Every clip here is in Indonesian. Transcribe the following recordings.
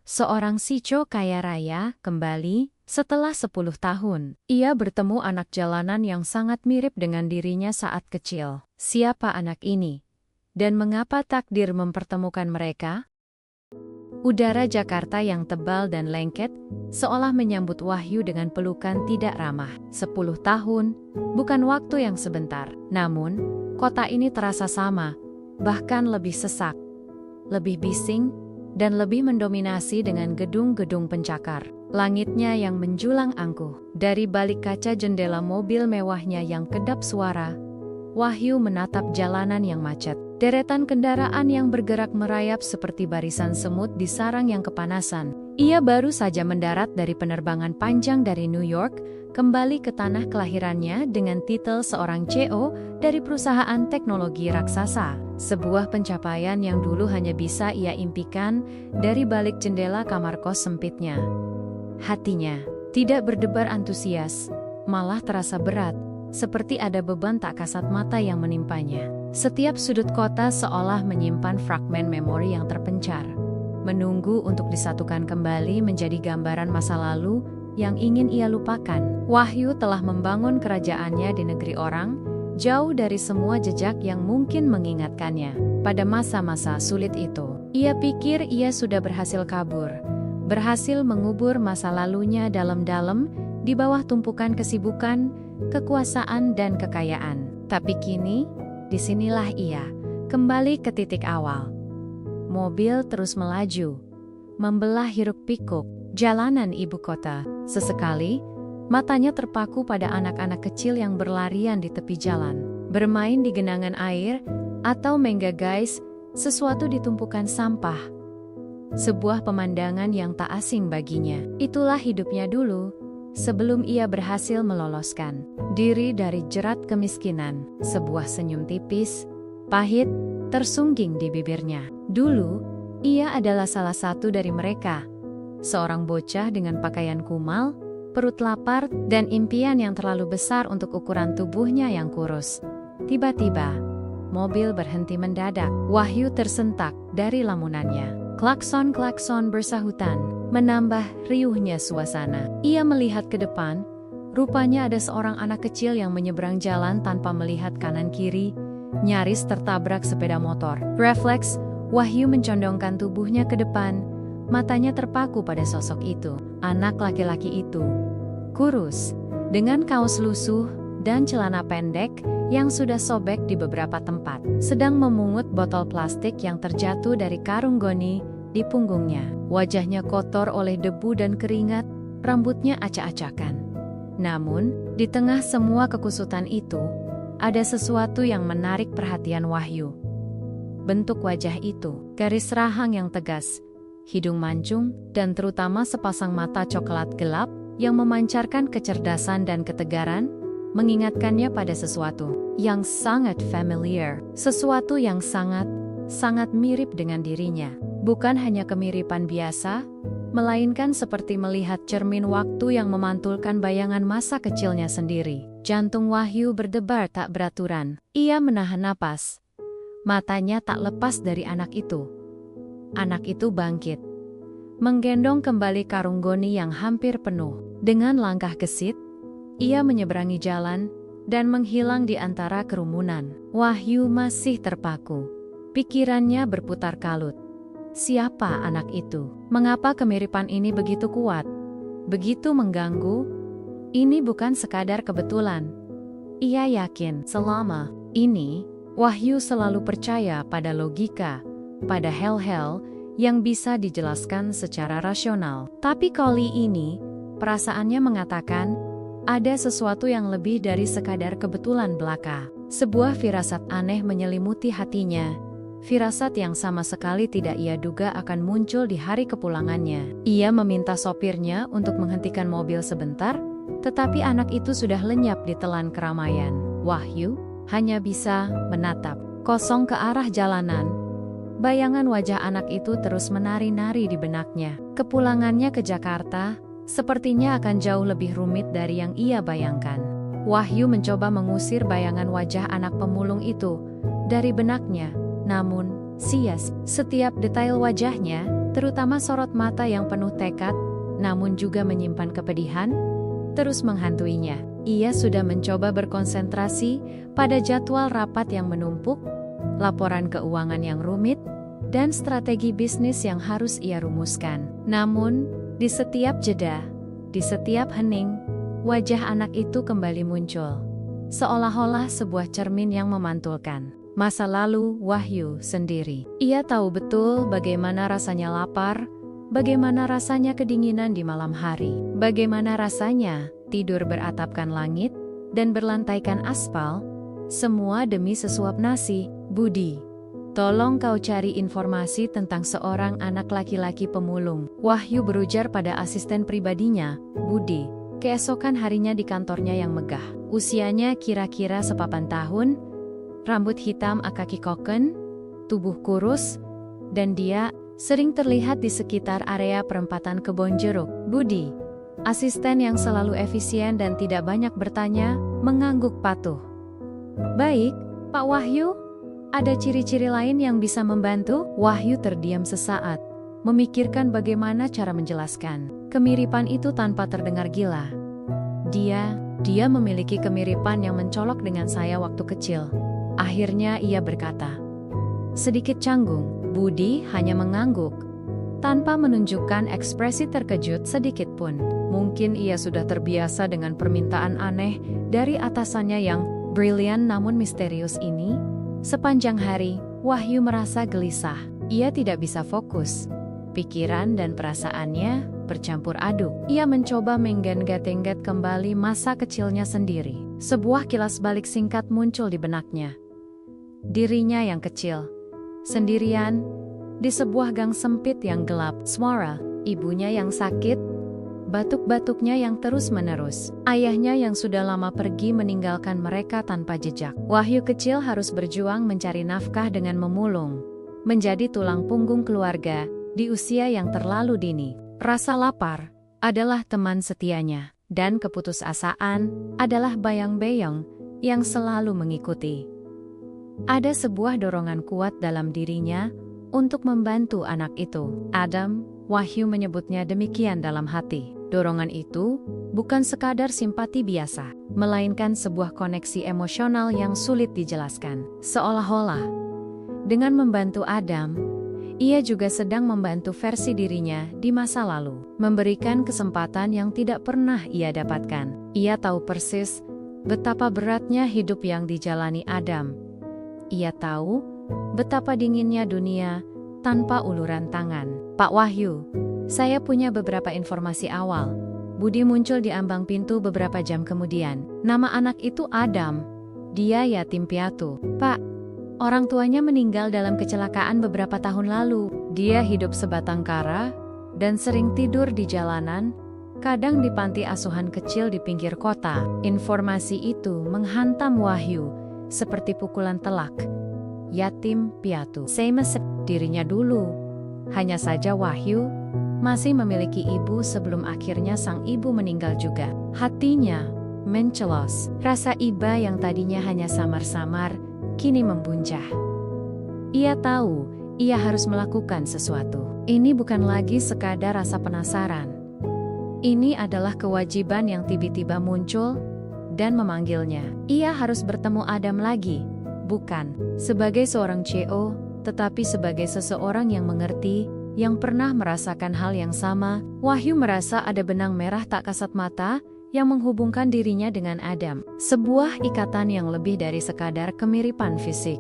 Seorang Sico kaya raya kembali setelah 10 tahun. Ia bertemu anak jalanan yang sangat mirip dengan dirinya saat kecil. Siapa anak ini? Dan mengapa takdir mempertemukan mereka? Udara Jakarta yang tebal dan lengket, seolah menyambut Wahyu dengan pelukan tidak ramah. 10 tahun, bukan waktu yang sebentar. Namun, kota ini terasa sama, bahkan lebih sesak, lebih bising, dan lebih mendominasi dengan gedung-gedung pencakar. Langitnya yang menjulang angkuh. Dari balik kaca jendela mobil mewahnya yang kedap suara, Wahyu menatap jalanan yang macet. Deretan kendaraan yang bergerak merayap seperti barisan semut di sarang yang kepanasan. Ia baru saja mendarat dari penerbangan panjang dari New York, kembali ke tanah kelahirannya dengan titel seorang CEO dari perusahaan teknologi raksasa. Sebuah pencapaian yang dulu hanya bisa ia impikan dari balik jendela kamar kos sempitnya. Hatinya tidak berdebar antusias, malah terasa berat, seperti ada beban tak kasat mata yang menimpanya. Setiap sudut kota seolah menyimpan fragmen memori yang terpencar, menunggu untuk disatukan kembali menjadi gambaran masa lalu yang ingin ia lupakan. Wahyu telah membangun kerajaannya di negeri orang, jauh dari semua jejak yang mungkin mengingatkannya. Pada masa-masa sulit itu, ia pikir ia sudah berhasil kabur, berhasil mengubur masa lalunya dalam-dalam di bawah tumpukan kesibukan, kekuasaan, dan kekayaan. Tapi kini, disinilah ia, kembali ke titik awal. Mobil terus melaju, membelah hiruk-pikuk jalanan ibu kota. Sesekali, matanya terpaku pada anak-anak kecil yang berlarian di tepi jalan, bermain di genangan air, atau menggagai sesuatu di tumpukan sampah. Sebuah pemandangan yang tak asing baginya. Itulah hidupnya dulu, sebelum ia berhasil meloloskan diri dari jerat kemiskinan. Sebuah senyum tipis, pahit, tersungging di bibirnya. Dulu, ia adalah salah satu dari mereka. Seorang bocah dengan pakaian kumal, perut lapar, dan impian yang terlalu besar untuk ukuran tubuhnya yang kurus. Tiba-tiba, mobil berhenti mendadak. Wahyu tersentak dari lamunannya. Klakson-klakson bersahutan, menambah riuhnya suasana. Ia melihat ke depan, rupanya ada seorang anak kecil yang menyeberang jalan tanpa melihat kanan-kiri, nyaris tertabrak sepeda motor. Refleks, Wahyu mencondongkan tubuhnya ke depan, matanya terpaku pada sosok itu. Anak laki-laki itu, kurus, dengan kaos lusuh dan celana pendek yang sudah sobek di beberapa tempat, sedang memungut botol plastik yang terjatuh dari karung goni di punggungnya. Wajahnya kotor oleh debu dan keringat, rambutnya acak-acakan. Namun, di tengah semua kekusutan itu, ada sesuatu yang menarik perhatian Wahyu. Bentuk wajah itu, garis rahang yang tegas, hidung mancung, dan terutama sepasang mata coklat gelap yang memancarkan kecerdasan dan ketegaran, mengingatkannya pada sesuatu yang sangat familiar, sesuatu yang sangat mirip dengan dirinya. Bukan hanya kemiripan biasa, melainkan seperti melihat cermin waktu yang memantulkan bayangan masa kecilnya sendiri. Jantung Wahyu berdebar tak beraturan. Ia menahan napas. Matanya tak lepas dari anak itu. Anak itu bangkit, menggendong kembali karung goni yang hampir penuh. Dengan langkah gesit, ia menyeberangi jalan dan menghilang di antara kerumunan. Wahyu masih terpaku. Pikirannya berputar kalut. Siapa anak itu? Mengapa kemiripan ini begitu kuat? Begitu mengganggu? Ini bukan sekadar kebetulan. Ia yakin selama ini, Wahyu selalu percaya pada logika, pada hal-hal yang bisa dijelaskan secara rasional. Tapi kali ini, perasaannya mengatakan, ada sesuatu yang lebih dari sekadar kebetulan belaka. Sebuah firasat aneh menyelimuti hatinya. Firasat yang sama sekali tidak ia duga akan muncul di hari kepulangannya. Ia meminta sopirnya untuk menghentikan mobil sebentar, tetapi anak itu sudah lenyap di telan keramaian. Wahyu hanya bisa menatap kosong ke arah jalanan. Bayangan wajah anak itu terus menari-nari di benaknya. Kepulangannya ke Jakarta sepertinya akan jauh lebih rumit dari yang ia bayangkan. Wahyu mencoba mengusir bayangan wajah anak pemulung itu dari benaknya, namun sia-sia. Setiap detail wajahnya terutama sorot mata yang penuh tekad, namun juga menyimpan kepedihan, terus menghantuinya. Ia sudah mencoba berkonsentrasi pada jadwal rapat yang menumpuk, laporan keuangan yang rumit, dan strategi bisnis yang harus ia rumuskan. Namun, di setiap jeda, di setiap hening, wajah anak itu kembali muncul. Seolah-olah sebuah cermin yang memantulkan masa lalu Wahyu sendiri. Ia tahu betul bagaimana rasanya lapar, bagaimana rasanya kedinginan di malam hari, bagaimana rasanya tidur beratapkan langit dan berlantaikan aspal, semua demi sesuap nasi. Budi, tolong kau cari informasi tentang seorang anak laki-laki pemulung. Wahyu berujar pada asisten pribadinya, Budi. Keesokan harinya di kantornya yang megah. Usianya kira-kira sepapan tahun, rambut hitam akaki koken, tubuh kurus, dan dia sering terlihat di sekitar area perempatan kebun jeruk. Budi, asisten yang selalu efisien dan tidak banyak bertanya, mengangguk patuh. Baik, Pak Wahyu, ada ciri-ciri lain yang bisa membantu? Wahyu terdiam sesaat, memikirkan bagaimana cara menjelaskan kemiripan itu tanpa terdengar gila. Dia memiliki kemiripan yang mencolok dengan saya waktu kecil. Akhirnya ia berkata. Sedikit canggung, Budi hanya mengangguk, tanpa menunjukkan ekspresi terkejut sedikit pun. Mungkin ia sudah terbiasa dengan permintaan aneh dari atasannya yang brilian namun misterius ini. Sepanjang hari, Wahyu merasa gelisah. Ia tidak bisa fokus. Pikiran dan perasaannya bercampur aduk. Ia mencoba menggenggam-genggam kembali masa kecilnya sendiri. Sebuah kilas balik singkat muncul di benaknya. Dirinya yang kecil, sendirian, di sebuah gang sempit yang gelap. Suara ibunya yang sakit, batuk-batuknya yang terus-menerus. Ayahnya yang sudah lama pergi meninggalkan mereka tanpa jejak. Wahyu kecil harus berjuang mencari nafkah dengan memulung, menjadi tulang punggung keluarga di usia yang terlalu dini. Rasa lapar adalah teman setianya, dan keputusasaan adalah bayang-bayang yang selalu mengikuti. Ada sebuah dorongan kuat dalam dirinya untuk membantu anak itu. Adam, Wahyu menyebutnya demikian dalam hati. Dorongan itu bukan sekadar simpati biasa, melainkan sebuah koneksi emosional yang sulit dijelaskan. Seolah-olah, dengan membantu Adam, ia juga sedang membantu versi dirinya di masa lalu, memberikan kesempatan yang tidak pernah ia dapatkan. Ia tahu persis betapa beratnya hidup yang dijalani Adam. Ia tahu betapa dinginnya dunia tanpa uluran tangan. Pak Wahyu, saya punya beberapa informasi awal. Budi muncul di ambang pintu beberapa jam kemudian. Nama anak itu Adam. Dia yatim piatu. Pak, orang tuanya meninggal dalam kecelakaan beberapa tahun lalu. Dia hidup sebatang kara dan sering tidur di jalanan, kadang di panti asuhan kecil di pinggir kota. Informasi itu menghantam Wahyu seperti pukulan telak. Yatim piatu. Semesep dirinya dulu. Hanya saja Wahyu masih memiliki ibu sebelum akhirnya sang ibu meninggal juga. Hatinya mencelos. Rasa iba yang tadinya hanya samar-samar kini membuncah. Ia tahu ia harus melakukan sesuatu. Ini bukan lagi sekadar rasa penasaran. Ini adalah kewajiban yang tiba-tiba muncul dan memanggilnya. Ia harus bertemu Adam lagi, bukan sebagai seorang CEO, tetapi sebagai seseorang yang mengerti, yang pernah merasakan hal yang sama. Wahyu merasa ada benang merah tak kasat mata yang menghubungkan dirinya dengan Adam. Sebuah ikatan yang lebih dari sekadar kemiripan fisik.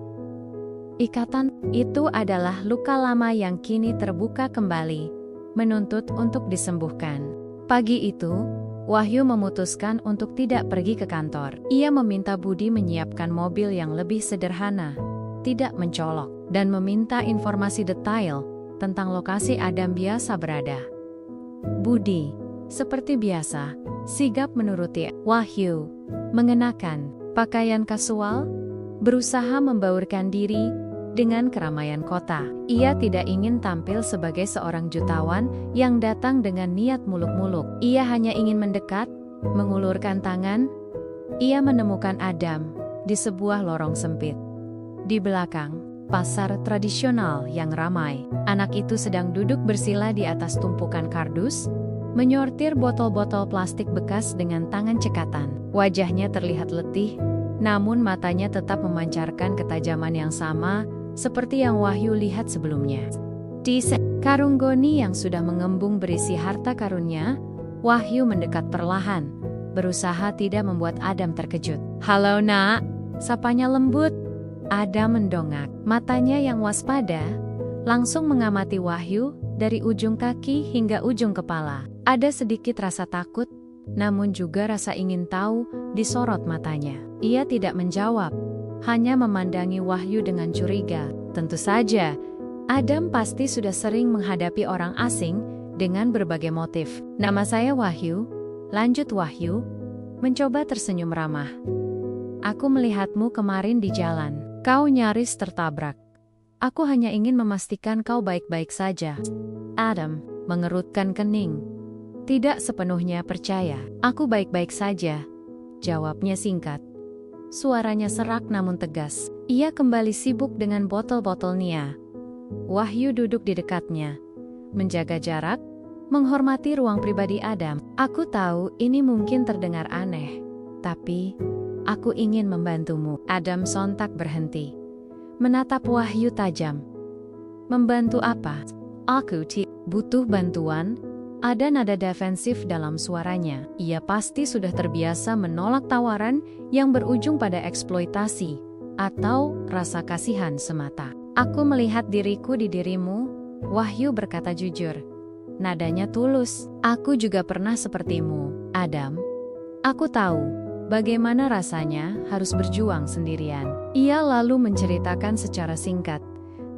Ikatan itu adalah luka lama yang kini terbuka kembali, menuntut untuk disembuhkan. Pagi itu, Wahyu memutuskan untuk tidak pergi ke kantor. Ia meminta Budi menyiapkan mobil yang lebih sederhana, tidak mencolok, dan meminta informasi detail tentang lokasi Adam biasa berada. Budi, seperti biasa, sigap menuruti. Wahyu mengenakan pakaian kasual, berusaha membaurkan diri dengan keramaian kota. Ia tidak ingin tampil sebagai seorang jutawan yang datang dengan niat muluk-muluk. Ia hanya ingin mendekat, mengulurkan tangan. Ia menemukan Adam di sebuah lorong sempit. Di belakang, pasar tradisional yang ramai. Anak itu sedang duduk bersila di atas tumpukan kardus, menyortir botol-botol plastik bekas dengan tangan cekatan. Wajahnya terlihat letih, namun matanya tetap memancarkan ketajaman yang sama seperti yang Wahyu lihat sebelumnya. Di karung goni yang sudah mengembung berisi harta karunnya, Wahyu mendekat perlahan, berusaha tidak membuat Adam terkejut. "Halo nak," sapanya lembut. Adam mendongak, matanya yang waspada langsung mengamati Wahyu dari ujung kaki hingga ujung kepala. Ada sedikit rasa takut, namun juga rasa ingin tahu disorot matanya. Ia tidak menjawab, hanya memandangi Wahyu dengan curiga. Tentu saja, Adam pasti sudah sering menghadapi orang asing dengan berbagai motif. "Nama saya Wahyu," lanjut Wahyu, mencoba tersenyum ramah. "Aku melihatmu kemarin di jalan. Kau nyaris tertabrak. Aku hanya ingin memastikan kau baik-baik saja." Adam mengerutkan kening. Tidak sepenuhnya percaya. "Aku baik-baik saja," jawabnya singkat. Suaranya serak namun tegas. Ia kembali sibuk dengan botol-botol Nia. Wahyu duduk di dekatnya, menjaga jarak, menghormati ruang pribadi Adam. "Aku tahu ini mungkin terdengar aneh, tapi aku ingin membantumu." Adam sontak berhenti, menatap Wahyu tajam. "Membantu apa?" "Aku butuh bantuan." Ada nada defensif dalam suaranya. Ia pasti sudah terbiasa menolak tawaran yang berujung pada eksploitasi atau rasa kasihan semata. "Aku melihat diriku di dirimu," Wahyu berkata jujur. Nadanya tulus. "Aku juga pernah sepertimu, Adam. Aku tahu bagaimana rasanya harus berjuang sendirian." Ia lalu menceritakan secara singkat,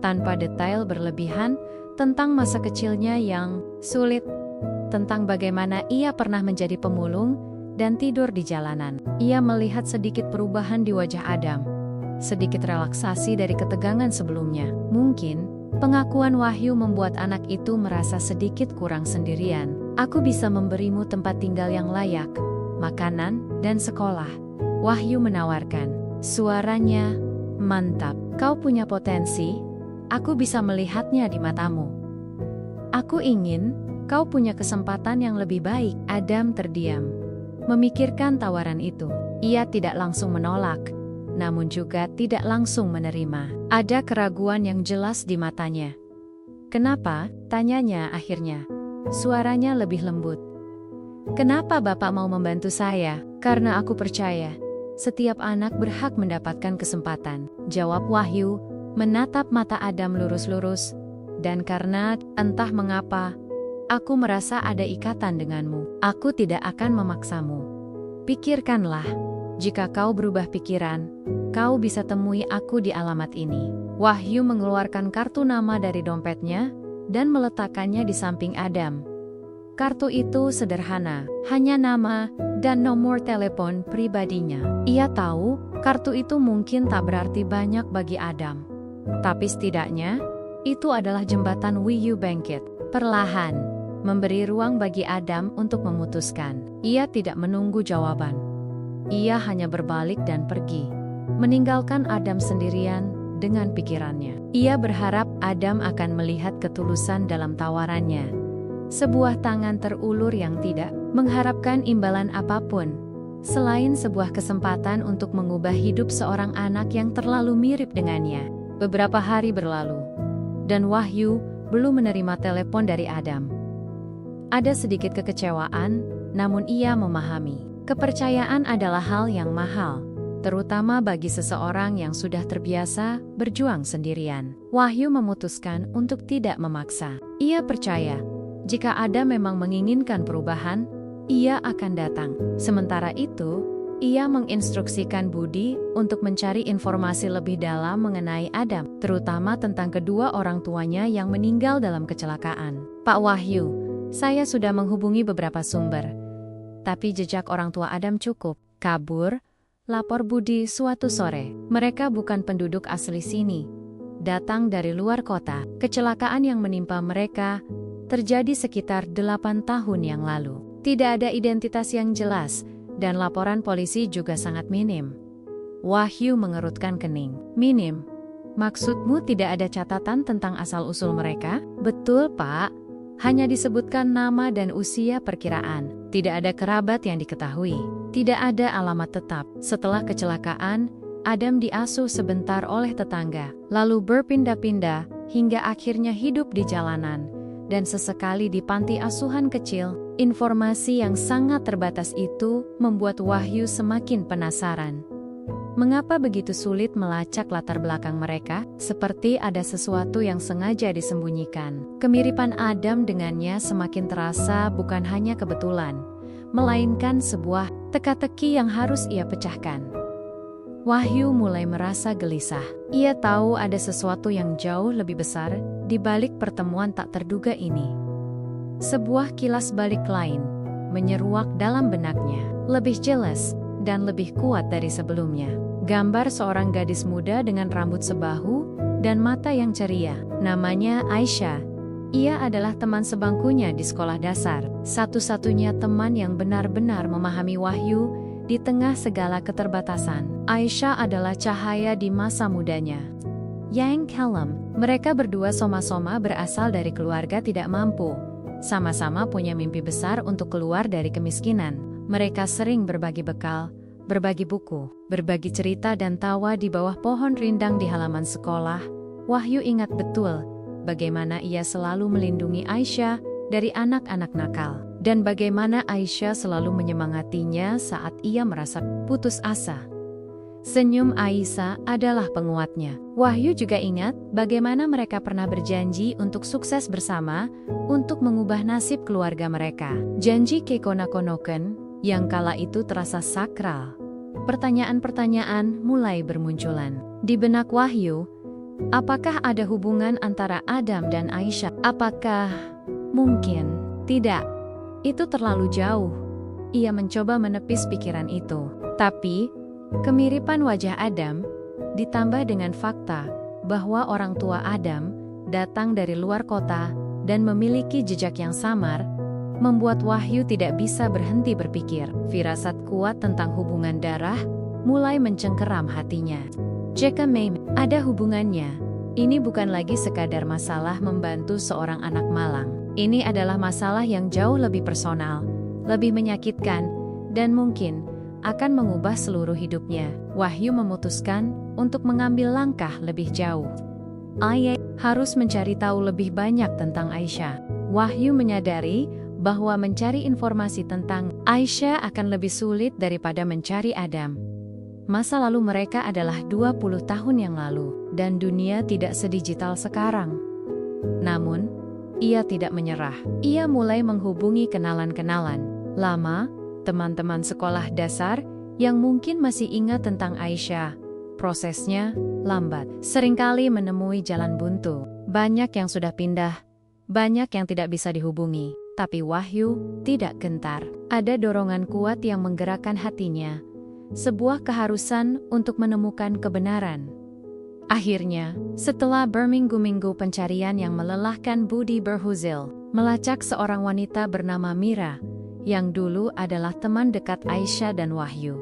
tanpa detail berlebihan, tentang masa kecilnya yang sulit, tentang bagaimana ia pernah menjadi pemulung dan tidur di jalanan. Ia melihat sedikit perubahan di wajah Adam, sedikit relaksasi dari ketegangan sebelumnya. Mungkin pengakuan Wahyu membuat anak itu merasa sedikit kurang sendirian. "Aku bisa memberimu tempat tinggal yang layak, makanan, dan sekolah," Wahyu menawarkan. Suaranya mantap. "Kau punya potensi, aku bisa melihatnya di matamu. Aku ingin kau punya kesempatan yang lebih baik." Adam terdiam, memikirkan tawaran itu. Ia tidak langsung menolak, namun juga tidak langsung menerima. Ada keraguan yang jelas di matanya. "Kenapa?" tanyanya akhirnya. Suaranya lebih lembut. "Kenapa Bapak mau membantu saya?" "Karena aku percaya setiap anak berhak mendapatkan kesempatan," jawab Wahyu, menatap mata Adam lurus-lurus. "Dan karena, entah mengapa, aku merasa ada ikatan denganmu. Aku tidak akan memaksamu. Pikirkanlah, jika kau berubah pikiran, kau bisa temui aku di alamat ini." Wahyu mengeluarkan kartu nama dari dompetnya dan meletakkannya di samping Adam. Kartu itu sederhana, hanya nama dan nomor telepon pribadinya. Ia tahu kartu itu mungkin tak berarti banyak bagi Adam, tapi setidaknya itu adalah jembatan Wahyu bangkit. Perlahan, memberi ruang bagi Adam untuk memutuskan. Ia tidak menunggu jawaban. Ia hanya berbalik dan pergi, meninggalkan Adam sendirian dengan pikirannya. Ia berharap Adam akan melihat ketulusan dalam tawarannya. Sebuah tangan terulur yang tidak mengharapkan imbalan apapun, selain sebuah kesempatan untuk mengubah hidup seorang anak yang terlalu mirip dengannya. Beberapa hari berlalu, dan Wahyu belum menerima telepon dari Adam. Ada sedikit kekecewaan, namun ia memahami. Kepercayaan adalah hal yang mahal, terutama bagi seseorang yang sudah terbiasa berjuang sendirian. Wahyu memutuskan untuk tidak memaksa. Ia percaya, jika Adam memang menginginkan perubahan, ia akan datang. Sementara itu, ia menginstruksikan Budi untuk mencari informasi lebih dalam mengenai Adam, terutama tentang kedua orang tuanya yang meninggal dalam kecelakaan. "Pak Wahyu, saya sudah menghubungi beberapa sumber, tapi jejak orang tua Adam cukup kabur," lapor Budi suatu sore. "Mereka bukan penduduk asli sini, datang dari luar kota. Kecelakaan yang menimpa mereka terjadi sekitar 8 tahun yang lalu. Tidak ada identitas yang jelas, dan laporan polisi juga sangat minim." Wahyu mengerutkan kening. "Minim? Maksudmu tidak ada catatan tentang asal-usul mereka? Betul, Pak. Hanya disebutkan nama dan usia perkiraan. Tidak ada kerabat yang diketahui. Tidak ada alamat tetap. Setelah kecelakaan, Adam diasuh sebentar oleh tetangga, lalu berpindah-pindah hingga akhirnya hidup di jalanan, dan sesekali di panti asuhan kecil. Informasi yang sangat terbatas itu membuat Wahyu semakin penasaran. Mengapa begitu sulit melacak latar belakang mereka? Seperti ada sesuatu yang sengaja disembunyikan. Kemiripan Adam dengannya semakin terasa bukan hanya kebetulan, melainkan sebuah teka-teki yang harus ia pecahkan. Wahyu mulai merasa gelisah. Ia tahu ada sesuatu yang jauh lebih besar di balik pertemuan tak terduga ini. Sebuah kilas balik lain menyeruak dalam benaknya, lebih jelas dan lebih kuat dari sebelumnya. Gambar seorang gadis muda dengan rambut sebahu dan mata yang ceria. Namanya Aisyah. Ia adalah teman sebangkunya di sekolah dasar. Satu-satunya teman yang benar-benar memahami Wahyu di tengah segala keterbatasan. Aisyah adalah cahaya di masa mudanya. Yang kalem, mereka berdua soma-soma berasal dari keluarga tidak mampu. Sama-sama punya mimpi besar untuk keluar dari kemiskinan. Mereka sering berbagi bekal, berbagi buku, berbagi cerita dan tawa di bawah pohon rindang di halaman sekolah. Wahyu ingat betul bagaimana ia selalu melindungi Aisyah dari anak-anak nakal, dan bagaimana Aisyah selalu menyemangatinya saat ia merasa putus asa. Senyum Aisyah adalah penguatnya. Wahyu juga ingat bagaimana mereka pernah berjanji untuk sukses bersama untuk mengubah nasib keluarga mereka. Janji Kekonakonoken yang kala itu terasa sakral. Pertanyaan-pertanyaan mulai bermunculan di benak Wahyu. Apakah ada hubungan antara Adam dan Aisyah? Apakah mungkin? Tidak. Itu terlalu jauh. Ia mencoba menepis pikiran itu. Tapi, kemiripan wajah Adam, ditambah dengan fakta bahwa orang tua Adam datang dari luar kota dan memiliki jejak yang samar, membuat Wahyu tidak bisa berhenti berpikir. Firasat kuat tentang hubungan darah mulai mencengkeram hatinya. Jika memang ada hubungannya, ini bukan lagi sekadar masalah membantu seorang anak malang. Ini adalah masalah yang jauh lebih personal, lebih menyakitkan, dan mungkin akan mengubah seluruh hidupnya. Wahyu memutuskan untuk mengambil langkah lebih jauh. Ia harus mencari tahu lebih banyak tentang Aisyah. Wahyu menyadari bahwa mencari informasi tentang Aisyah akan lebih sulit daripada mencari Adam. Masa lalu mereka adalah 20 tahun yang lalu, dan dunia tidak sedigital sekarang. Namun, ia tidak menyerah. Ia mulai menghubungi kenalan-kenalan lama, teman-teman sekolah dasar yang mungkin masih ingat tentang Aisyah. Prosesnya lambat, seringkali menemui jalan buntu. Banyak yang sudah pindah, banyak yang tidak bisa dihubungi. Tapi Wahyu tidak gentar. Ada dorongan kuat yang menggerakkan hatinya. Sebuah keharusan untuk menemukan kebenaran. Akhirnya, setelah berminggu-minggu pencarian yang melelahkan budi berhuzil, melacak seorang wanita bernama Mira, yang dulu adalah teman dekat Aisyah dan Wahyu.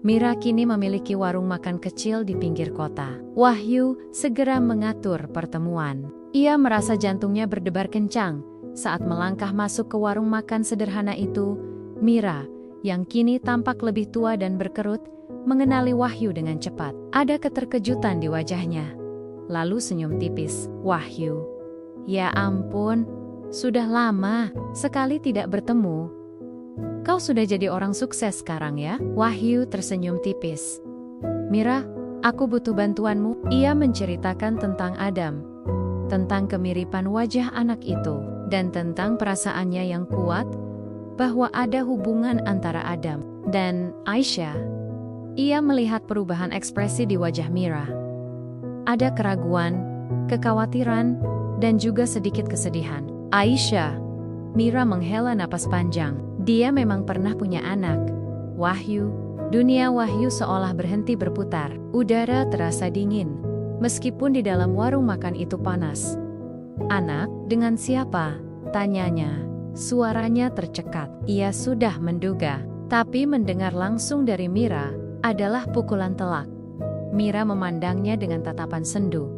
Mira kini memiliki warung makan kecil di pinggir kota. Wahyu segera mengatur pertemuan. Ia merasa jantungnya berdebar kencang saat melangkah masuk ke warung makan sederhana itu. Mira, yang kini tampak lebih tua dan berkerut, mengenali Wahyu dengan cepat. Ada keterkejutan di wajahnya. Lalu senyum tipis. Wahyu. Ya ampun, sudah lama sekali tidak bertemu. Kau sudah jadi orang sukses sekarang ya? Wahyu tersenyum tipis. Mira, aku butuh bantuanmu. Ia menceritakan tentang Adam, tentang kemiripan wajah anak itu, dan tentang perasaannya yang kuat bahwa ada hubungan antara Adam dan Aisyah. Ia melihat perubahan ekspresi di wajah Mira. Ada keraguan, kekhawatiran, dan juga sedikit kesedihan. Aisyah. Mira menghela napas panjang. Dia memang pernah punya anak. Wahyu. Dunia Wahyu seolah berhenti berputar. Udara terasa dingin, meskipun di dalam warung makan itu panas. Anak, dengan siapa? Tanyanya. Suaranya tercekat. Ia sudah menduga, tapi mendengar langsung dari Mira adalah pukulan telak. Mira memandangnya dengan tatapan sendu.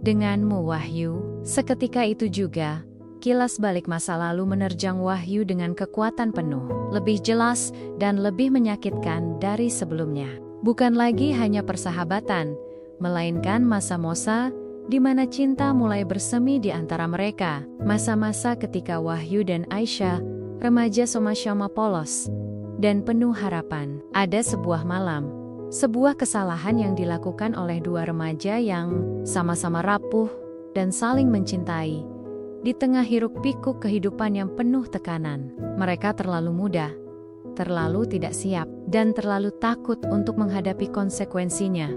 Denganmu, Wahyu. Seketika itu juga, kilas balik masa lalu menerjang Wahyu dengan kekuatan penuh, lebih jelas dan lebih menyakitkan dari sebelumnya. Bukan lagi hanya persahabatan, melainkan masa-masa di mana cinta mulai bersemi di antara mereka. Masa-masa ketika Wahyu dan Aisyah, remaja sama-sama polos dan penuh harapan. Ada sebuah malam, sebuah kesalahan yang dilakukan oleh dua remaja yang sama-sama rapuh dan saling mencintai. Di tengah hiruk-pikuk kehidupan yang penuh tekanan, mereka terlalu muda, terlalu tidak siap, dan terlalu takut untuk menghadapi konsekuensinya.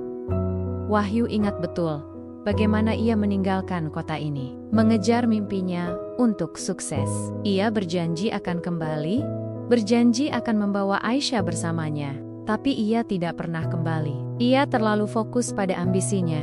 Wahyu ingat betul bagaimana ia meninggalkan kota ini, mengejar mimpinya untuk sukses. Ia berjanji akan kembali, berjanji akan membawa Aisyah bersamanya, tapi ia tidak pernah kembali. Ia terlalu fokus pada ambisinya,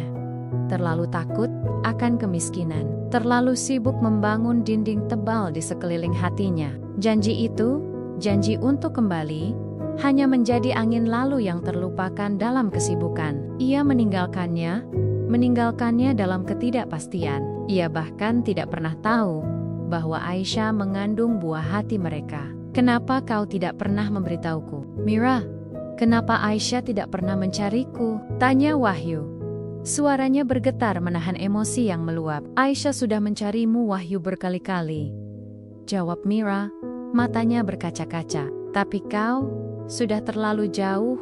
terlalu takut akan kemiskinan, terlalu sibuk membangun dinding tebal di sekeliling hatinya. Janji itu, janji untuk kembali, hanya menjadi angin lalu yang terlupakan dalam kesibukan. Ia meninggalkannya dalam ketidakpastian. Ia bahkan tidak pernah tahu bahwa Aisyah mengandung buah hati mereka. Kenapa kau tidak pernah memberitahuku, Mira? Kenapa Aisyah tidak pernah mencariku? Tanya Wahyu. Suaranya bergetar menahan emosi yang meluap. Aisyah sudah mencarimu, Wahyu, berkali-kali, jawab Mira, matanya berkaca-kaca. Tapi kau sudah terlalu jauh,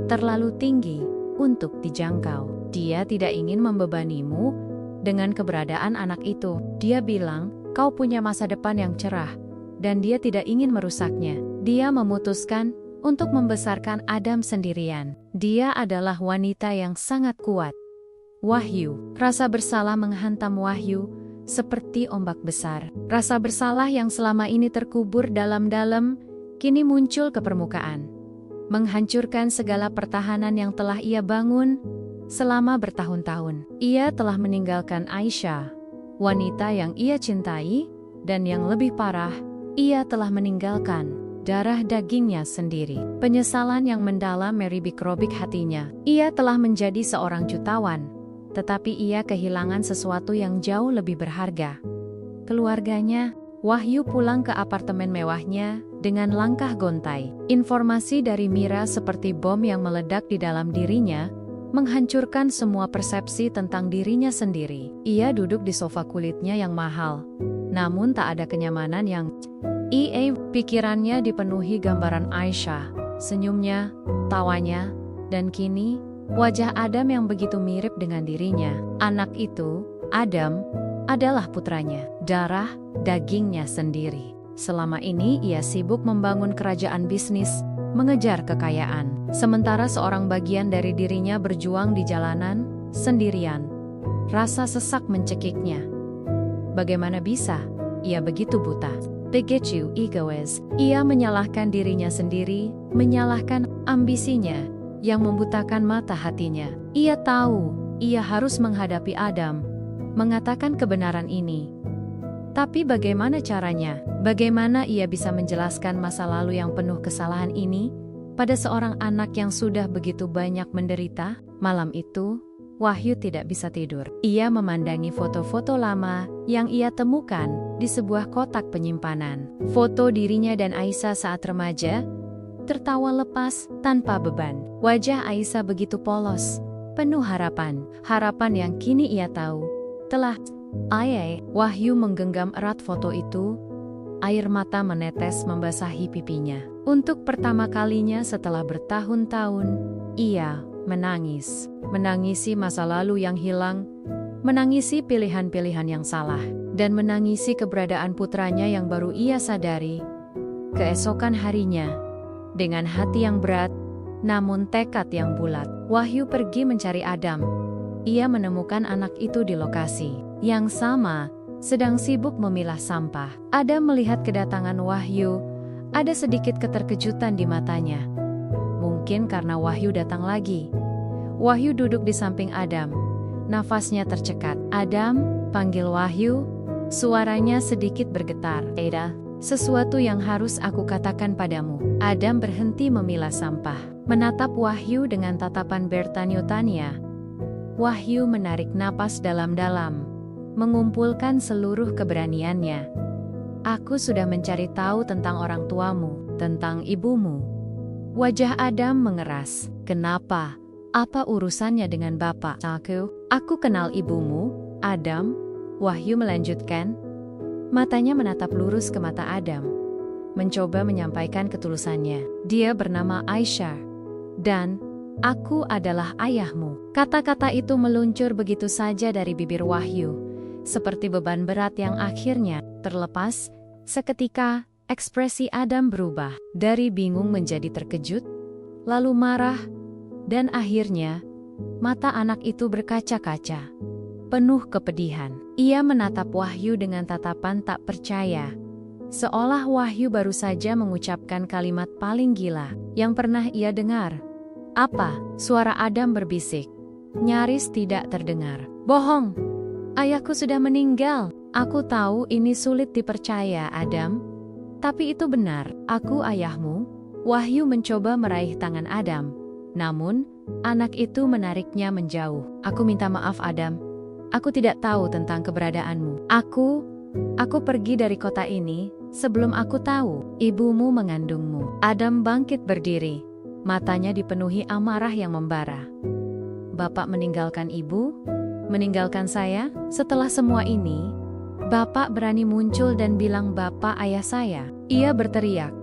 terlalu tinggi untuk dijangkau. Dia tidak ingin membebanimu dengan keberadaan anak itu. Dia bilang, kau punya masa depan yang cerah, dan dia tidak ingin merusaknya. Dia memutuskan untuk membesarkan Adam sendirian. Dia adalah wanita yang sangat kuat. Wahyu, rasa bersalah menghantam Wahyu seperti ombak besar. Rasa bersalah yang selama ini terkubur dalam-dalam, kini muncul ke permukaan, menghancurkan segala pertahanan yang telah ia bangun selama bertahun-tahun. Ia telah meninggalkan Aisyah, wanita yang ia cintai, dan yang lebih parah, ia telah meninggalkan darah dagingnya sendiri. Penyesalan yang mendalam meribik-robik hatinya. Ia telah menjadi seorang jutawan, tetapi ia kehilangan sesuatu yang jauh lebih berharga. Keluarganya. Wahyu pulang ke apartemen mewahnya dengan langkah gontai. Informasi dari Mira seperti bom yang meledak di dalam dirinya, menghancurkan semua persepsi tentang dirinya sendiri. Ia duduk di sofa kulitnya yang mahal, namun tak ada kenyamanan yang pikirannya dipenuhi gambaran Aisyah, senyumnya, tawanya, dan kini, wajah Adam yang begitu mirip dengan dirinya. Anak itu, Adam, adalah putranya, darah dagingnya sendiri. Selama ini ia sibuk membangun kerajaan bisnis, mengejar kekayaan, sementara seorang bagian dari dirinya berjuang di jalanan, sendirian. Rasa sesak mencekiknya. Bagaimana bisa? Ia begitu buta. Begitu egois. Ia menyalahkan dirinya sendiri, menyalahkan ambisinya yang membutakan mata hatinya. Ia tahu, ia harus menghadapi Adam, mengatakan kebenaran ini. Tapi bagaimana caranya? Bagaimana ia bisa menjelaskan masa lalu yang penuh kesalahan ini pada seorang anak yang sudah begitu banyak menderita? Malam itu, Wahyu tidak bisa tidur. Ia memandangi foto-foto lama yang ia temukan di sebuah kotak penyimpanan. Foto dirinya dan Aisyah saat remaja, tertawa lepas tanpa beban. Wajah Aisyah begitu polos, penuh harapan. Harapan yang kini ia tahu telah Wahyu menggenggam erat foto itu. Air mata menetes membasahi pipinya. Untuk pertama kalinya setelah bertahun-tahun, ia menangis. Menangisi masa lalu yang hilang, menangisi pilihan-pilihan yang salah, dan menangisi keberadaan putranya yang baru ia sadari. Keesokan harinya, dengan hati yang berat, namun tekad yang bulat, Wahyu pergi mencari Adam. Ia menemukan anak itu di lokasi yang sama, sedang sibuk memilah sampah. Adam melihat kedatangan Wahyu, ada sedikit keterkejutan di matanya. Mungkin karena Wahyu datang lagi. Wahyu duduk di samping Adam. Nafasnya tercekat. Adam, panggil Wahyu. Suaranya sedikit bergetar. Ada sesuatu yang harus aku katakan padamu. Adam berhenti memilah sampah. menatap Wahyu dengan tatapan bertanya-tanya. Wahyu menarik napas dalam-dalam, mengumpulkan seluruh keberaniannya. Aku sudah mencari tahu tentang orang tuamu, tentang ibumu. Wajah Adam mengeras. Kenapa? Apa urusannya dengan Bapak? Aku kenal ibumu, Adam. Wahyu melanjutkan. Matanya menatap lurus ke mata Adam, mencoba menyampaikan ketulusannya. Dia bernama Aisyah, dan aku adalah ayahmu. Kata-kata itu meluncur begitu saja dari bibir Wahyu, seperti beban berat yang akhirnya terlepas. Seketika, ekspresi Adam berubah dari bingung menjadi terkejut, lalu marah, dan akhirnya mata anak itu berkaca-kaca, penuh kepedihan. Ia menatap Wahyu dengan tatapan tak percaya, seolah Wahyu baru saja mengucapkan kalimat paling gila yang pernah ia dengar. Apa? Suara Adam berbisik, nyaris tidak terdengar. Bohong! Ayahku sudah meninggal. Aku tahu ini sulit dipercaya, Adam. Tapi itu benar, aku ayahmu. Wahyu mencoba meraih tangan Adam. Namun, anak itu menariknya menjauh. Aku minta maaf, Adam. Aku tidak tahu tentang keberadaanmu. Aku pergi dari kota ini sebelum aku tahu ibumu mengandungmu. Adam bangkit berdiri. Matanya dipenuhi amarah yang membara. Bapak meninggalkan ibu? Meninggalkan saya? Setelah semua ini, Bapak berani muncul dan bilang Bapak ayah saya. Ia berteriak.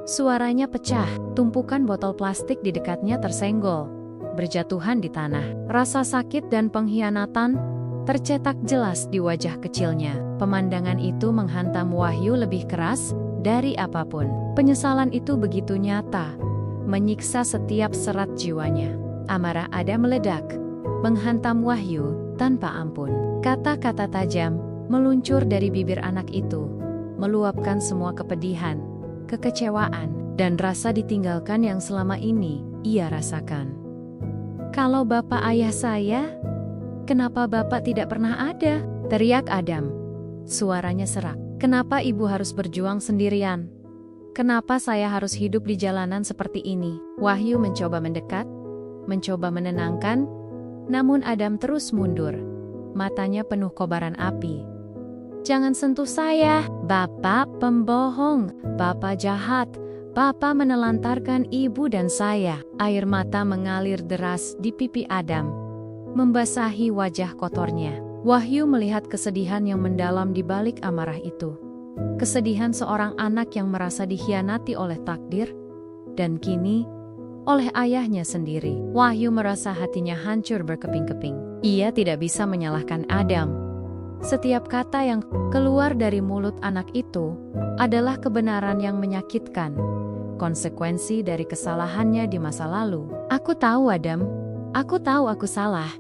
Suaranya pecah, tumpukan botol plastik di dekatnya tersenggol, berjatuhan di tanah. Rasa sakit dan pengkhianatan tercetak jelas di wajah kecilnya. Pemandangan itu menghantam Wahyu lebih keras dari apapun. Penyesalan itu begitu nyata, menyiksa setiap serat jiwanya. Amarah Adam meledak, menghantam Wahyu tanpa ampun. Kata-kata tajam meluncur dari bibir anak itu, meluapkan semua kepedihan, kekecewaan, dan rasa ditinggalkan yang selama ini ia rasakan. Kalau Bapak ayah saya, kenapa Bapak tidak pernah ada? Teriak Adam. Suaranya serak. Kenapa ibu harus berjuang sendirian? Kenapa saya harus hidup di jalanan seperti ini? Wahyu mencoba mendekat, mencoba menenangkan, namun Adam terus mundur. Matanya penuh kobaran api. Jangan sentuh saya, Bapak pembohong, Bapak jahat, Bapak menelantarkan ibu dan saya. Air mata mengalir deras di pipi Adam, membasahi wajah kotornya. Wahyu melihat kesedihan yang mendalam di balik amarah itu. Kesedihan seorang anak yang merasa dikhianati oleh takdir, dan kini oleh ayahnya sendiri. Wahyu merasa hatinya hancur berkeping-keping. Ia tidak bisa menyalahkan Adam. Setiap kata yang keluar dari mulut anak itu adalah kebenaran yang menyakitkan, konsekuensi dari kesalahannya di masa lalu. Aku tahu, Adam. Aku tahu aku salah.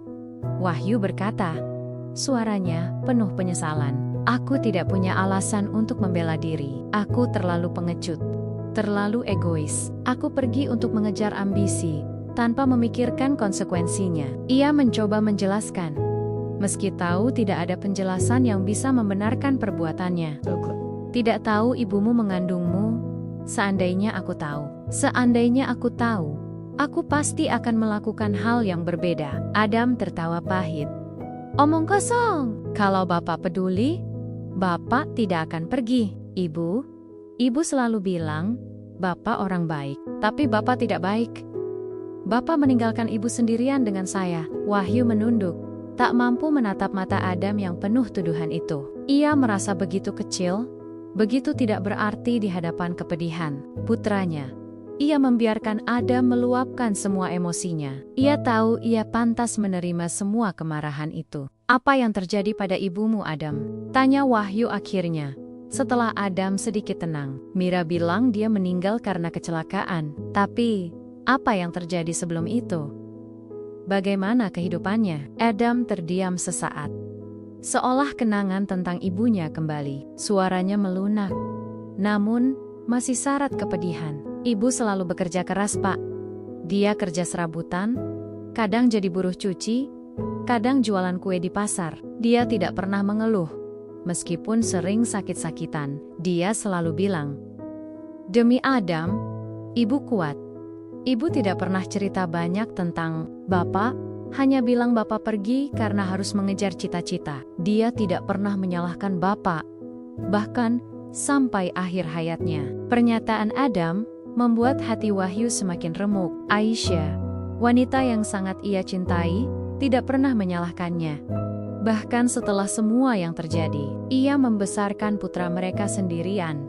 Wahyu berkata, suaranya penuh penyesalan. Aku tidak punya alasan untuk membela diri. Aku terlalu pengecut, terlalu egois. Aku pergi untuk mengejar ambisi, tanpa memikirkan konsekuensinya. Ia mencoba menjelaskan, meski tahu tidak ada penjelasan yang bisa membenarkan perbuatannya. Tidak tahu ibumu mengandungmu. Seandainya aku tahu, aku pasti akan melakukan hal yang berbeda. Adam tertawa pahit. Omong kosong. Kalau Bapak peduli, Bapak tidak akan pergi. Ibu selalu bilang, Bapak orang baik. Tapi Bapak tidak baik. Bapak meninggalkan ibu sendirian dengan saya. Wahyu menunduk, tak mampu menatap mata Adam yang penuh tuduhan itu. Ia merasa begitu kecil, begitu tidak berarti di hadapan kepedihan putranya. Ia membiarkan Adam meluapkan semua emosinya. Ia tahu ia pantas menerima semua kemarahan itu. Apa yang terjadi pada ibumu, Adam? Tanya Wahyu akhirnya. Setelah Adam sedikit tenang, Mira bilang dia meninggal karena kecelakaan. Tapi, apa yang terjadi sebelum itu? Bagaimana kehidupannya? Adam terdiam sesaat, seolah kenangan tentang ibunya kembali. Suaranya melunak, namun masih syarat kepedihan. Ibu selalu bekerja keras, Pak. Dia kerja serabutan, kadang jadi buruh cuci, kadang jualan kue di pasar. Dia tidak pernah mengeluh, meskipun sering sakit-sakitan. Dia selalu bilang, demi Adam, ibu kuat. Ibu tidak pernah cerita banyak tentang Bapak, hanya bilang Bapak pergi karena harus mengejar cita-cita. Dia tidak pernah menyalahkan Bapak, bahkan sampai akhir hayatnya. Pernyataan Adam membuat hati Wahyu semakin remuk. Aisyah, wanita yang sangat ia cintai, tidak pernah menyalahkannya. Bahkan setelah semua yang terjadi, ia membesarkan putra mereka sendirian.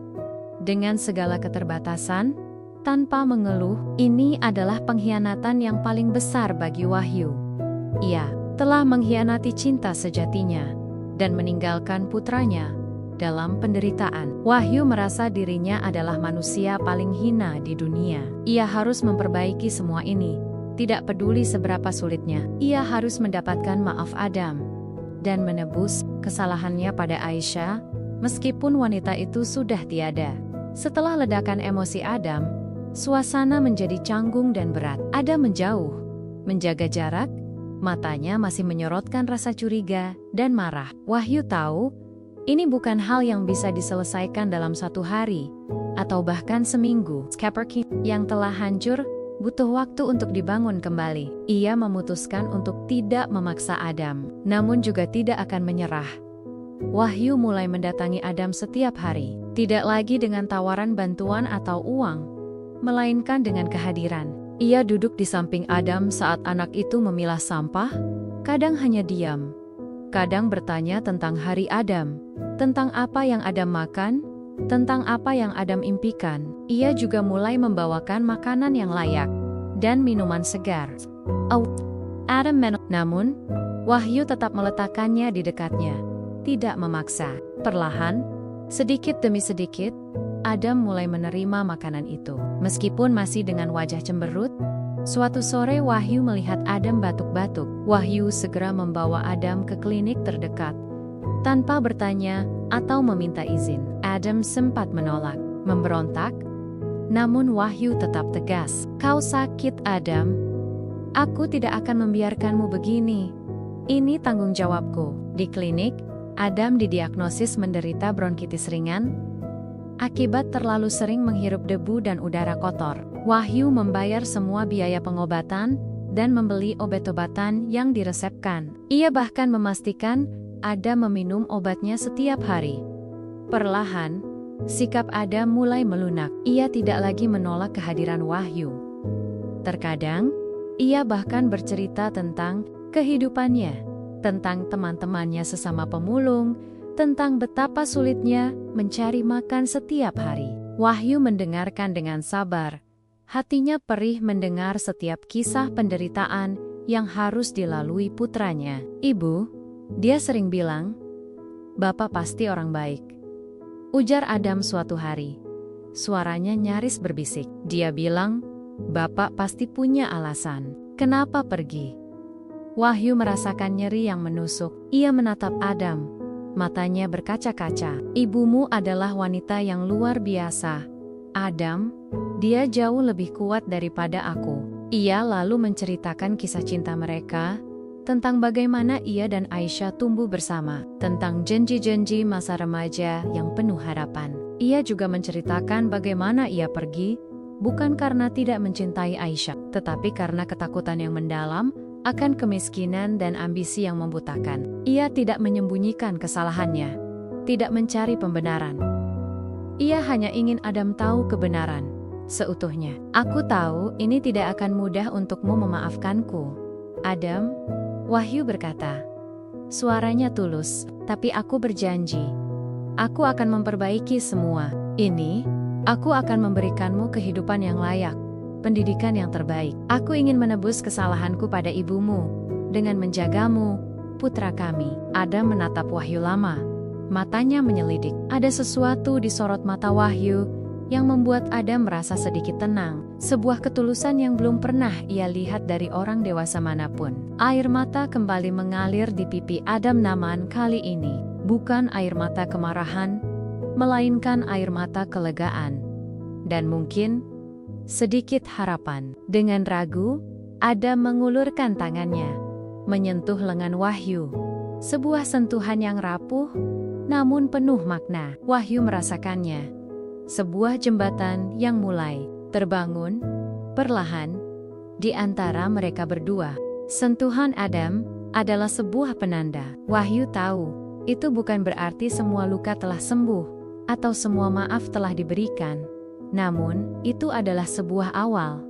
Dengan segala keterbatasan, tanpa mengeluh, ini adalah pengkhianatan yang paling besar bagi Wahyu. Ia telah mengkhianati cinta sejatinya dan meninggalkan putranya dalam penderitaan. Wahyu merasa dirinya adalah manusia paling hina di dunia. Ia harus memperbaiki semua ini, tidak peduli seberapa sulitnya. Ia harus mendapatkan maaf Adam dan menebus kesalahannya pada Aisyah, meskipun wanita itu sudah tiada. Setelah ledakan emosi Adam, suasana menjadi canggung dan berat. Adam menjauh, menjaga jarak, matanya masih menyorotkan rasa curiga dan marah. Wahyu tahu, ini bukan hal yang bisa diselesaikan dalam satu hari, atau bahkan seminggu. Yang telah hancur, butuh waktu untuk dibangun kembali. Ia memutuskan untuk tidak memaksa Adam, namun juga tidak akan menyerah. Wahyu mulai mendatangi Adam setiap hari, tidak lagi dengan tawaran bantuan atau uang, melainkan dengan kehadiran. Ia duduk di samping Adam saat anak itu memilah sampah, kadang hanya diam, kadang bertanya tentang hari Adam, tentang apa yang Adam makan, tentang apa yang Adam impikan. Ia juga mulai membawakan makanan yang layak dan minuman segar. Adam namun, Wahyu tetap meletakkannya di dekatnya, tidak memaksa. Perlahan, sedikit demi sedikit, Adam mulai menerima makanan itu. Meskipun masih dengan wajah cemberut, suatu sore Wahyu melihat Adam batuk-batuk. Wahyu segera membawa Adam ke klinik terdekat, tanpa bertanya atau meminta izin. Adam sempat menolak, memberontak, namun Wahyu tetap tegas. "Kau sakit, Adam. Aku tidak akan membiarkanmu begini. Ini tanggung jawabku." Di klinik, Adam didiagnosis menderita bronkitis ringan akibat terlalu sering menghirup debu dan udara kotor. Wahyu membayar semua biaya pengobatan dan membeli obat-obatan yang diresepkan. Ia bahkan memastikan Adam meminum obatnya setiap hari. Perlahan, sikap Adam mulai melunak. Ia tidak lagi menolak kehadiran Wahyu. Terkadang, ia bahkan bercerita tentang kehidupannya, tentang teman-temannya sesama pemulung, tentang betapa sulitnya mencari makan setiap hari. Wahyu mendengarkan dengan sabar. Hatinya perih mendengar setiap kisah penderitaan yang harus dilalui putranya. "Ibu," dia sering bilang, "Bapak pasti orang baik," ujar Adam suatu hari. Suaranya nyaris berbisik. Dia bilang, "Bapak pasti punya alasan. Kenapa pergi?" Wahyu merasakan nyeri yang menusuk. Ia menatap Adam. Matanya berkaca-kaca. "Ibumu adalah wanita yang luar biasa, Adam. Dia jauh lebih kuat daripada aku." Ia lalu menceritakan kisah cinta mereka, tentang bagaimana ia dan Aisyah tumbuh bersama, tentang janji-janji masa remaja yang penuh harapan. Ia juga menceritakan bagaimana ia pergi, bukan karena tidak mencintai Aisyah, tetapi karena ketakutan yang mendalam akan kemiskinan dan ambisi yang membutakan. Ia tidak menyembunyikan kesalahannya, tidak mencari pembenaran. Ia hanya ingin Adam tahu kebenaran seutuhnya. "Aku tahu ini tidak akan mudah untukmu memaafkanku, Adam," Wahyu berkata. Suaranya tulus, "Tapi aku berjanji. Aku akan memperbaiki semua ini. Aku akan memberikanmu kehidupan yang layak, pendidikan yang terbaik. Aku ingin menebus kesalahanku pada ibumu dengan menjagamu, putra kami." Adam menatap Wahyu lama. Matanya menyelidik. Ada sesuatu di sorot mata Wahyu yang membuat Adam merasa sedikit tenang. Sebuah ketulusan yang belum pernah ia lihat dari orang dewasa manapun. Air mata kembali mengalir di pipi Adam Naman kali ini. Bukan air mata kemarahan, melainkan air mata kelegaan. Dan mungkin sedikit harapan. Dengan ragu, Adam mengulurkan tangannya, menyentuh lengan Wahyu. Sebuah sentuhan yang rapuh, namun penuh makna. Wahyu merasakannya. Sebuah jembatan yang mulai terbangun, Perlahan, di antara mereka berdua, sentuhan Adam adalah sebuah penanda. Wahyu tahu, itu bukan berarti semua luka telah sembuh, atau semua maaf telah diberikan. Namun, itu adalah sebuah awal.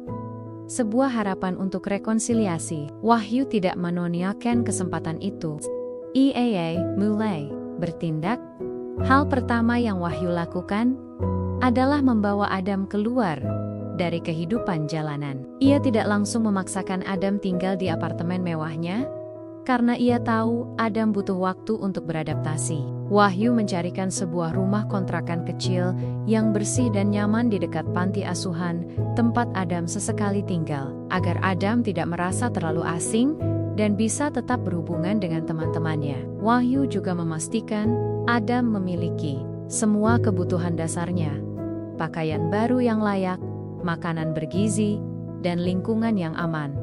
Sebuah harapan untuk rekonsiliasi. Wahyu tidak menonjolkan kesempatan itu. Ia mulai bertindak. Hal pertama yang Wahyu lakukan adalah membawa Adam keluar dari kehidupan jalanan. Ia tidak langsung memaksakan Adam tinggal di apartemen mewahnya, karena ia tahu Adam butuh waktu untuk beradaptasi. Wahyu mencarikan sebuah rumah kontrakan kecil yang bersih dan nyaman di dekat panti asuhan, tempat Adam sesekali tinggal, agar Adam tidak merasa terlalu asing dan bisa tetap berhubungan dengan teman-temannya. Wahyu juga memastikan Adam memiliki semua kebutuhan dasarnya, pakaian baru yang layak, makanan bergizi, dan lingkungan yang aman.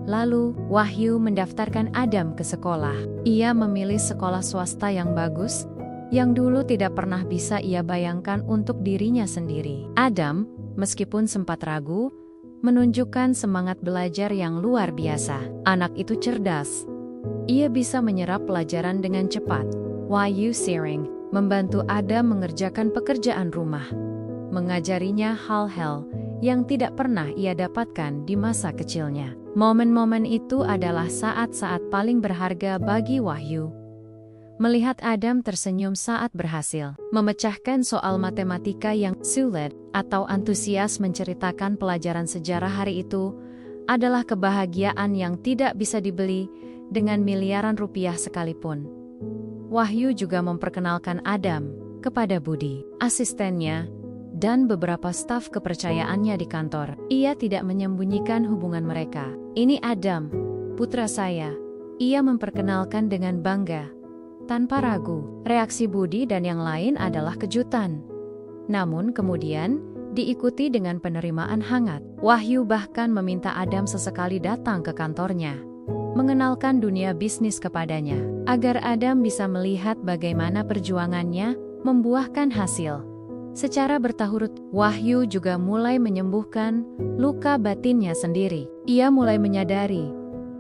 Lalu, Wahyu mendaftarkan Adam ke sekolah. Ia memilih sekolah swasta yang bagus, yang dulu tidak pernah bisa ia bayangkan untuk dirinya sendiri. Adam, meskipun sempat ragu, menunjukkan semangat belajar yang luar biasa. Anak itu cerdas. Ia bisa menyerap pelajaran dengan cepat. Wahyu sering membantu Adam mengerjakan pekerjaan rumah, mengajarinya hal-hal yang tidak pernah ia dapatkan di masa kecilnya. Momen-momen itu adalah saat-saat paling berharga bagi Wahyu. Melihat Adam tersenyum saat berhasil memecahkan soal matematika yang sulit, atau antusias menceritakan pelajaran sejarah hari itu, adalah kebahagiaan yang tidak bisa dibeli dengan miliaran rupiah sekalipun. Wahyu juga memperkenalkan Adam kepada Budi, asistennya, dan beberapa staf kepercayaannya di kantor. Ia tidak menyembunyikan hubungan mereka. "Ini Adam, putra saya," ia memperkenalkan dengan bangga. Tanpa ragu, reaksi Budi dan yang lain adalah kejutan. Namun kemudian, diikuti dengan penerimaan hangat. Wahyu bahkan meminta Adam sesekali datang ke kantornya, mengenalkan dunia bisnis kepadanya, agar Adam bisa melihat bagaimana perjuangannya membuahkan hasil. Secara bertahun, Wahyu juga mulai menyembuhkan luka batinnya sendiri. Ia mulai menyadari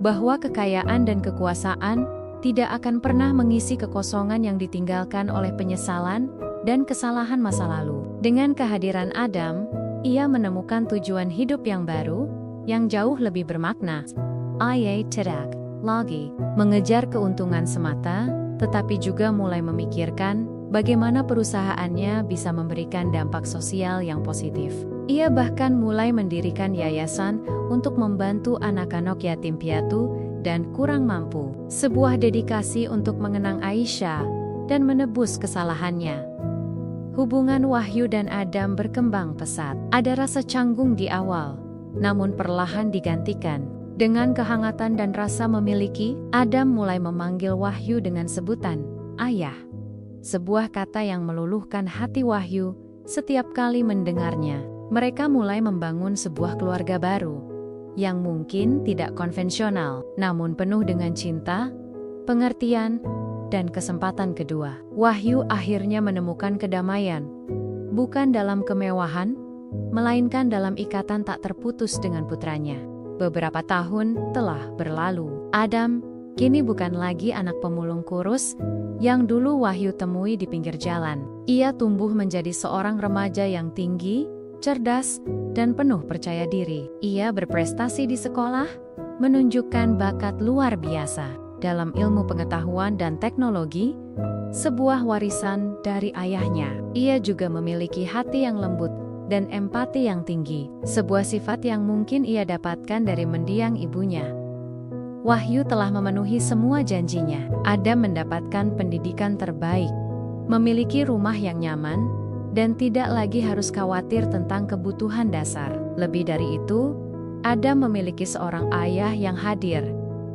bahwa kekayaan dan kekuasaan tidak akan pernah mengisi kekosongan yang ditinggalkan oleh penyesalan dan kesalahan masa lalu. Dengan kehadiran Adam, ia menemukan tujuan hidup yang baru, yang jauh lebih bermakna. Ia tidak lagi mengejar keuntungan semata, tetapi juga mulai memikirkan bagaimana perusahaannya bisa memberikan dampak sosial yang positif. Ia bahkan mulai mendirikan yayasan untuk membantu anak-anak yatim piatu dan kurang mampu. Sebuah dedikasi untuk mengenang Aisyah dan menebus kesalahannya. Hubungan Wahyu dan Adam berkembang pesat. Ada rasa canggung di awal, namun perlahan digantikan dengan kehangatan dan rasa memiliki. Adam mulai memanggil Wahyu dengan sebutan ayah. Sebuah kata yang meluluhkan hati Wahyu setiap kali mendengarnya. Mereka mulai membangun sebuah keluarga baru, yang mungkin tidak konvensional, namun penuh dengan cinta, pengertian, dan kesempatan kedua. Wahyu akhirnya menemukan kedamaian, bukan dalam kemewahan, melainkan dalam ikatan tak terputus dengan putranya. Beberapa tahun telah berlalu. Adam kini bukan lagi anak pemulung kurus yang dulu Wahyu temui di pinggir jalan. Ia tumbuh menjadi seorang remaja yang tinggi, cerdas, dan penuh percaya diri. Ia berprestasi di sekolah, menunjukkan bakat luar biasa dalam ilmu pengetahuan dan teknologi, sebuah warisan dari ayahnya. Ia juga memiliki hati yang lembut dan empati yang tinggi, sebuah sifat yang mungkin ia dapatkan dari mendiang ibunya. Wahyu telah memenuhi semua janjinya. Adam mendapatkan pendidikan terbaik, memiliki rumah yang nyaman, dan tidak lagi harus khawatir tentang kebutuhan dasar. Lebih dari itu, Adam memiliki seorang ayah yang hadir,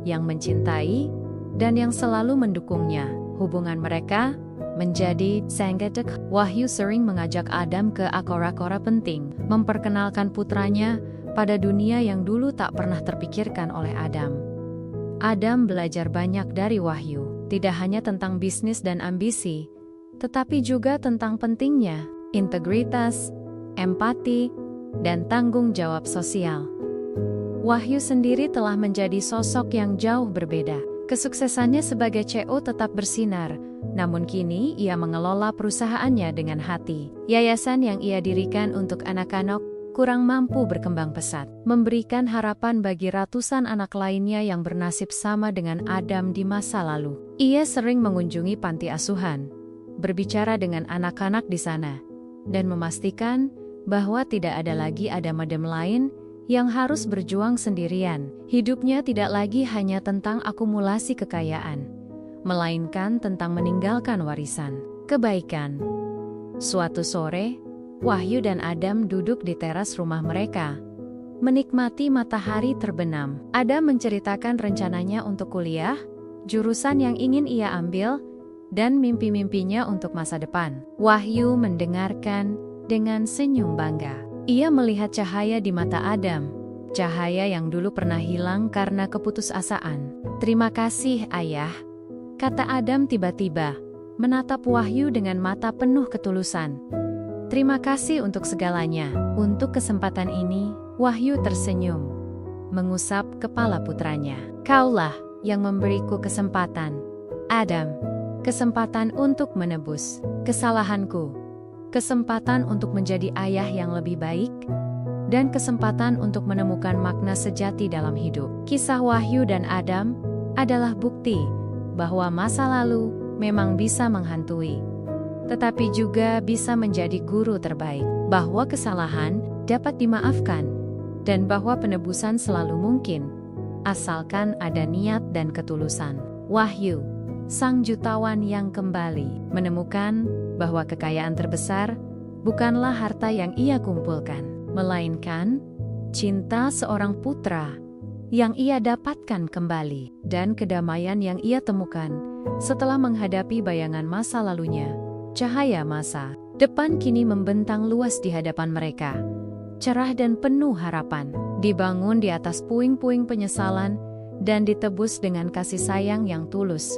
yang mencintai, dan yang selalu mendukungnya. Hubungan mereka menjadi sangat dekat. Wahyu sering mengajak Adam ke akora-akora penting, memperkenalkan putranya pada dunia yang dulu tak pernah terpikirkan oleh Adam. Adam belajar banyak dari Wahyu, tidak hanya tentang bisnis dan ambisi, tetapi juga tentang pentingnya integritas, empati, dan tanggung jawab sosial. Wahyu sendiri telah menjadi sosok yang jauh berbeda. Kesuksesannya sebagai CEO tetap bersinar, namun kini ia mengelola perusahaannya dengan hati. Yayasan yang ia dirikan untuk anak-anak kurang mampu berkembang pesat, memberikan harapan bagi ratusan anak lainnya yang bernasib sama dengan Adam di masa lalu. Ia sering mengunjungi panti asuhan, berbicara dengan anak-anak di sana, dan memastikan bahwa tidak ada lagi Adam-Adam lain yang harus berjuang sendirian. Hidupnya tidak lagi hanya tentang akumulasi kekayaan, melainkan tentang meninggalkan warisan kebaikan. Suatu sore, Wahyu dan Adam duduk di teras rumah mereka, menikmati matahari terbenam. Adam menceritakan rencananya untuk kuliah, jurusan yang ingin ia ambil, dan mimpi-mimpinya untuk masa depan. Wahyu mendengarkan dengan senyum bangga. Ia melihat cahaya di mata Adam, cahaya yang dulu pernah hilang karena keputusasaan. "Terima kasih, Ayah," kata Adam tiba-tiba, menatap Wahyu dengan mata penuh ketulusan. "Terima kasih untuk segalanya." Untuk kesempatan ini, Wahyu tersenyum, mengusap kepala putranya. "Kaulah yang memberiku kesempatan, Adam. Kesempatan untuk menebus kesalahanku, kesempatan untuk menjadi ayah yang lebih baik, dan kesempatan untuk menemukan makna sejati dalam hidup." Kisah Wahyu dan Adam adalah bukti bahwa masa lalu memang bisa menghantui, tetapi juga bisa menjadi guru terbaik, bahwa kesalahan dapat dimaafkan, dan bahwa penebusan selalu mungkin, asalkan ada niat dan ketulusan. Wahyu, sang jutawan yang kembali menemukan bahwa kekayaan terbesar bukanlah harta yang ia kumpulkan, melainkan cinta seorang putra yang ia dapatkan kembali, dan kedamaian yang ia temukan setelah menghadapi bayangan masa lalunya. Cahaya masa depan kini membentang luas di hadapan mereka, cerah dan penuh harapan, dibangun di atas puing-puing penyesalan dan ditebus dengan kasih sayang yang tulus.